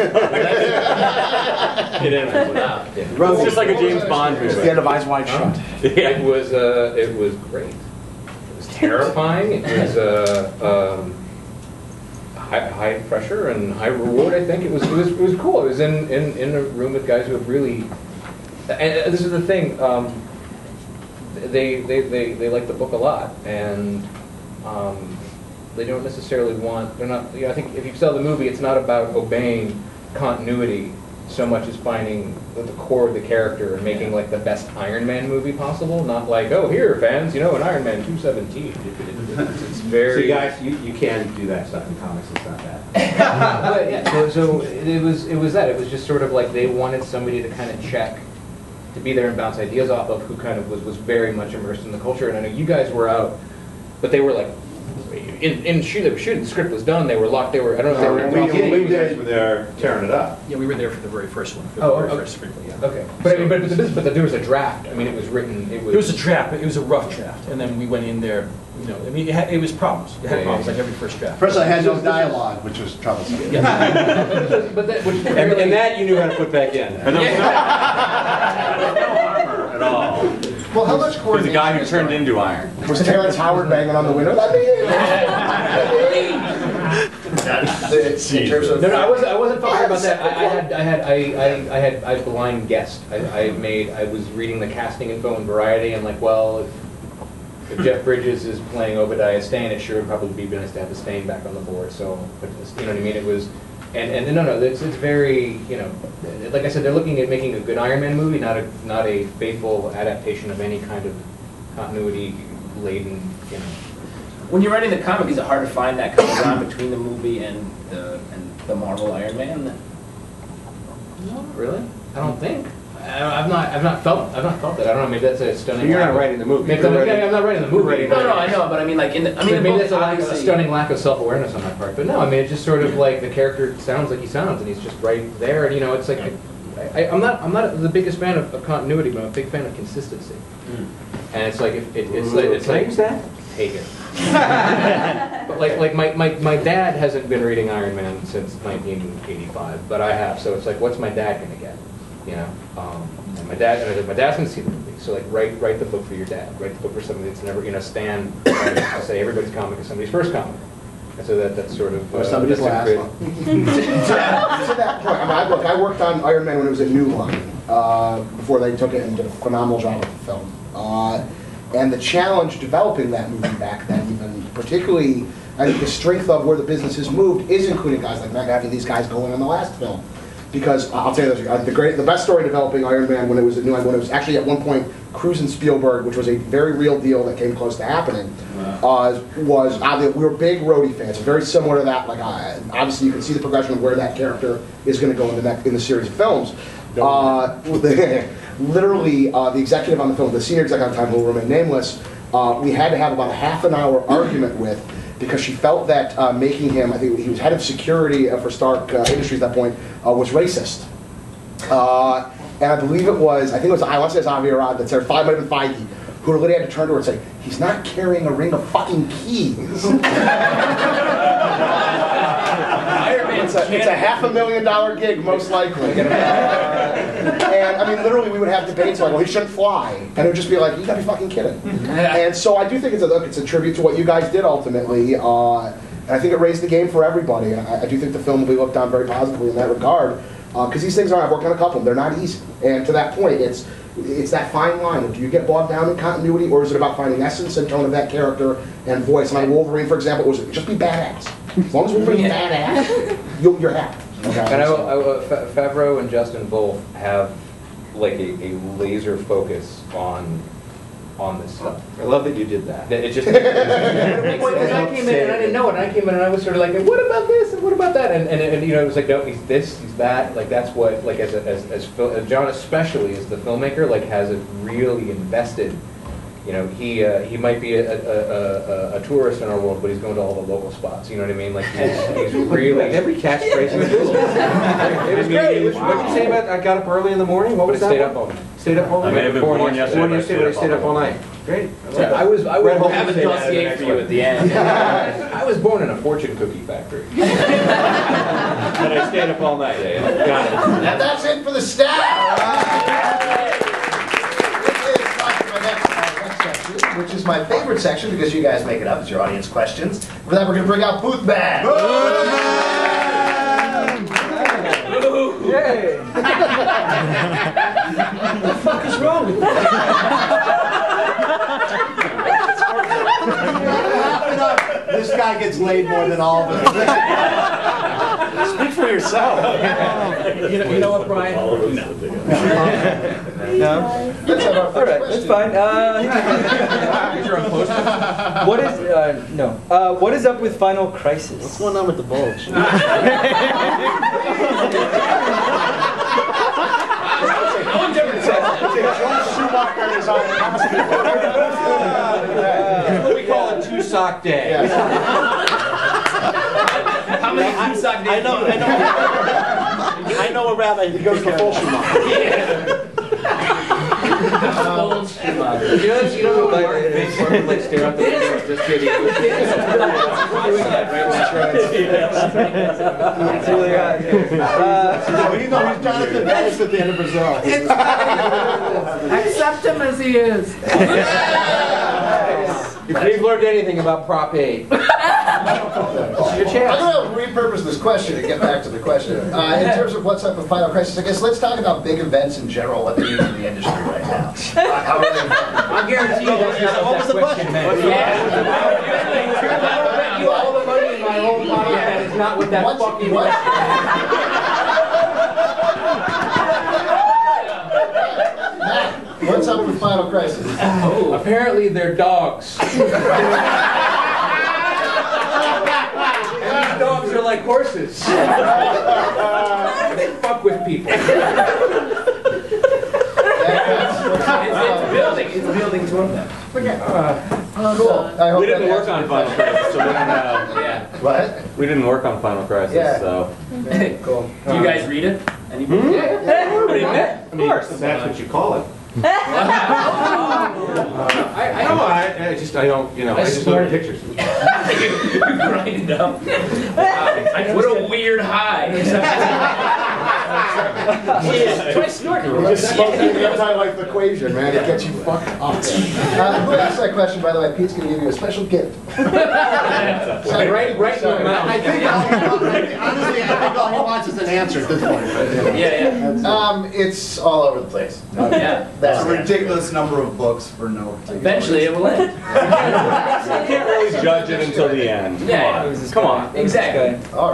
It ends it's just like a James Bond movie. It's the end of Eyes Wide Shut. Yeah. It was great. It was terrifying. It was high pressure and high reward. I think it was cool. It was in a room with guys who have really. And this is the thing. They like the book a lot, and they don't necessarily want. They're not. I think if you saw the movie, it's not about obeying continuity so much as finding the core of the character and making like the best Iron Man movie possible. Not like, oh, here fans, in Iron Man 217. It's very. So you guys, you can do that stuff in comics. It's not that. But yeah, so it was that. It was just sort of like they wanted somebody to kind of check, to be there and bounce ideas off of, who kind of was very much immersed in the culture. And I know you guys were out, but they were like. In shooting, the script was done. They were locked. I don't know if they were. We were there tearing it up. Yeah, we were there for the very first one. For the very first script, yeah. Okay, but there was a draft. I mean, it was written. It was a draft. But it was a rough draft, and then we went in there. I mean, it was problems. It had problems like every first draft. First, I had no dialogue, which was troublesome. Yeah. and that you knew how to put back in. And there was no armor at all. Well, how much coordination? The guy who turned into Iron. Was Terrence Howard banging on the window? No, I wasn't talking about that. I blind guessed. I was reading the casting info in Variety and like, well, if Jeff Bridges is playing Obadiah Stane, it sure would probably be nice to have the Stane back on the board. So, you know what I mean? It was. And no, it's very, like I said, they're looking at making a good Iron Man movie, not a faithful adaptation of any kind of continuity laden, When you're writing the comic, is it hard to find that common ground between the movie and the Marvel Iron Man? No, really. I don't think. I've not felt that. I don't know. Maybe that's a stunning. But you're not writing the movie. I'm not writing the movie. No, I know, but I mean, like maybe that's a stunning lack of self-awareness on my part. But no, I mean, it's just sort of like the character sounds like he sounds, and he's just right there. And it's like I'm not the biggest fan of continuity, but I'm a big fan of consistency. And it's like it's like that. Take it. But like my dad hasn't been reading Iron Man since 1985, but I have. So it's like, what's my dad gonna get? And my dad's gonna see the movie. So like, write the book for your dad. Write the book for somebody that's never, Stan. I say everybody's comic is somebody's first comic. And so that's sort of or somebody's last one. To that point, I worked on Iron Man when it was at New Line before they took it and did a phenomenal job with the film. And the challenge developing that movie back then, even particularly, I think the strength of where the business has moved is including guys like Matt, having these guys going on the last film. Because I'll tell you this, the best story developing Iron Man when it was at New Line, when it was actually at one point cruising Spielberg, which was a very real deal that came close to happening, was we were big Rhodey fans, very similar to that. Like obviously you can see the progression of where that character is going to go in the series of films. Literally, the executive on the film, the senior executive at the time, who will remain nameless, we had to have about a half-an-hour argument with, because she felt that making him, I think he was head of security for Stark Industries at that point, was racist. And I believe I want to say it's Avi Arad that said, might have been Feige, who literally had to turn to her and say, he's not carrying a ring of fucking keys. It's a $500,000 gig, most likely. And I mean, literally, we would have debates like, well, he shouldn't fly. And it would just be like, you gotta be fucking kidding. And so I do think it's a tribute to what you guys did ultimately. And I think it raised the game for everybody. And I do think the film will be looked on very positively in that regard. Because these things I've worked on a couple of them, they're not easy. And to that point, it's that fine line. Do you get bogged down in continuity, or is it about finding essence and tone of that character and voice? Like Wolverine, for example, was just be badass. As long as Wolverine's badass, you're happy. Okay? And Favreau and Justin both have like a laser focus on this stuff. I love that you did that. It just I came in and I didn't know it, and I came in and I was sort of like, what about this and what about that? And it was like, no, he's this, he's that. Like that's what as John especially as the filmmaker has really invested You know, he might be a tourist in our world, but he's going to all the local spots. You know what I mean? Like he's really every catchphrase. It was great. What did you say about I got up early in the morning? What was that? Stayed up all night. Stayed up all night. I may have been born yesterday, but I stayed up all night. Great. Yeah, I would have a dossier for you at the end. I was born in a fortune cookie factory. And I stayed up all night. Yeah, got it. And that's it for the staff. Which is my favorite section because you guys make it up. It's your audience questions. For that, we're going to bring out Booth Man. Yay! What the fuck is wrong with that? This guy gets laid more than all of us. Speak for yourself. You know what, Brian? No. Let's have our All first right, question. that's fine. What is up with Final Crisis? What's going on with the bulge? Schumacher is on the hospital. That's what we call a two-sock day. How many two-sock days? I know a rabbi. He goes for full Schumacher. Just, you know, like stare out the window, just kidding. It's really hot. You know, he's Jonathan Ellis at the end of Brazil. Accept him as he is. If you've learned anything about Prop 8, this is your chance. I'm going to repurpose this question and get back to the question. In terms of what's up with Final Crisis, I guess let's talk about big events in general, what they mean in the industry right now. How are they? I guarantee you that What was the question? I bet you all the money in my whole pocket that is not with that fucking What's up with Final Crisis? Apparently they're dogs. And these dogs are like horses. They fuck with people. It's building toward them. Cool. I hope We didn't that work on answers Final your Crisis, so we don't know. Yeah. question. What? We didn't work on Final Crisis, Yeah. so. Cool. Do you guys read it? Anybody? Everybody met. Of course. That's what you call it. I don't, you know, I just look at pictures. You grind it up. What a weird high. Try snorting. Just smoking the anti-life equation, man. It gets you fucked up. Who asked that question, by the way? Pete's going to give you a special gift. Right in my mouth. I think, honestly, I think all he wants is an answer at this point. Yeah. It's all over the place. Yeah. That's a ridiculous number of books for no particular Eventually it will end. You can't really judge it until the end. Yeah. Come on. Exactly. All right.